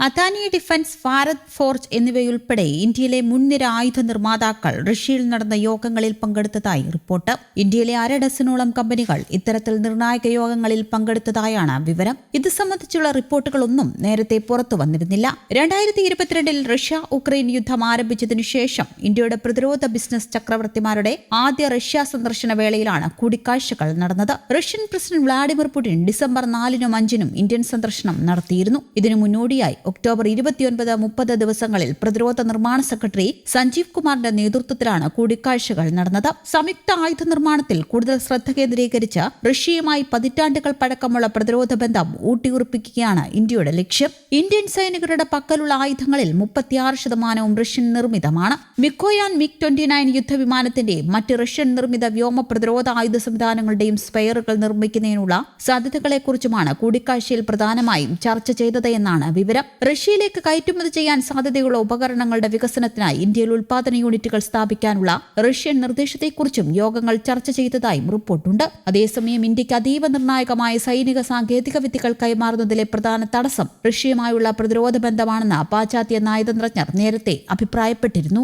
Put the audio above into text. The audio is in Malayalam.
അദാനി ഡിഫൻസ്, ഭാരത് ഫോർജ് എന്നിവയുൾപ്പെടെ ഇന്ത്യയിലെ മുൻനിര ആയുധ നിർമ്മാതാക്കൾ റഷ്യയിൽ നടന്ന യോഗങ്ങളിൽ പങ്കെടുത്തതായി റിപ്പോർട്ട്. ഇന്ത്യയിലെ ഡസനോളം കമ്പനികൾ ഇത്തരത്തിൽ നിർണായക യോഗങ്ങളിൽ പങ്കെടുത്തതായാണ് വിവരം. ഇത് സംബന്ധിച്ചുള്ള റിപ്പോർട്ടുകളൊന്നും നേരത്തെ പുറത്തു വന്നിരുന്നില്ല. 2022 റഷ്യ ഉക്രൈൻ യുദ്ധം ആരംഭിച്ചതിനു ശേഷം ഇന്ത്യയുടെ പ്രതിരോധ ബിസിനസ് ചക്രവർത്തിമാരുടെ ആദ്യ റഷ്യ സന്ദർശന വേളയിലാണ് കൂടിക്കാഴ്ചകൾ നടന്നത്. Russian president Vladimir Putin December 4-നും 5-നും ഇന്ത്യൻ സന്ദർശനം നടത്തിയിരുന്നു. ഇതിനു മുന്നോടിയായി ഒക്ടോബർ 29-30 ദിവസങ്ങളിൽ പ്രതിരോധ നിർമ്മാണ സെക്രട്ടറി സഞ്ജീവ് കുമാറിന്റെ നേതൃത്വത്തിലാണ് കൂടിക്കാഴ്ചകൾ നടന്നത്. സംയുക്ത ആയുധ നിർമ്മാണത്തിൽ കൂടുതൽ ശ്രദ്ധ കേന്ദ്രീകരിച്ച് റഷ്യയുമായി പതിറ്റാണ്ടുകൾ പഴക്കമുള്ള പ്രതിരോധ ബന്ധം ഊട്ടിയുറപ്പിക്കുകയാണ് ഇന്ത്യയുടെ ലക്ഷ്യം. ഇന്ത്യൻ സൈനികരുടെ പക്കലുള്ള ആയുധങ്ങളിൽ 36% റഷ്യൻ നിർമ്മിതമാണ്. മിക്കോയാൻ MiG-29 യുദ്ധവിമാനത്തിന്റെയും മറ്റ് റഷ്യൻ നിർമ്മിത വ്യോമ പ്രതിരോധ ആയുധ സംവിധാനങ്ങളുടെയും സ്പെയറുകൾ നിർമ്മിക്കുന്നതിനുള്ള സാധ്യതകളെക്കുറിച്ചുമാണ് കൂടിക്കാഴ്ചയിൽ പ്രധാനമായും ചർച്ച ചെയ്തത് എന്നാണ് വിവരം. റഷ്യയിലേക്ക് കയറ്റുമതി ചെയ്യാൻ സാധ്യതയുള്ള ഉപകരണങ്ങളുടെ വികസനത്തിനായി ഇന്ത്യയിൽ ഉൽപാദന യൂണിറ്റുകൾ സ്ഥാപിക്കാനുള്ള റഷ്യൻ നിർദ്ദേശത്തെക്കുറിച്ചും യോഗങ്ങൾ ചർച്ച ചെയ്തതായും റിപ്പോർട്ടുണ്ട്. അതേസമയം ഇന്ത്യക്ക് അതീവ നിർണായകമായ സൈനിക സാങ്കേതിക വിദ്യകൾ കൈമാറുന്നതിലെ പ്രധാന തടസ്സം റഷ്യയുമായുള്ള പ്രതിരോധ ബന്ധമാണെന്ന് പാശ്ചാത്യ നയതന്ത്രജ്ഞർ നേരത്തെ അഭിപ്രായപ്പെട്ടിരുന്നു.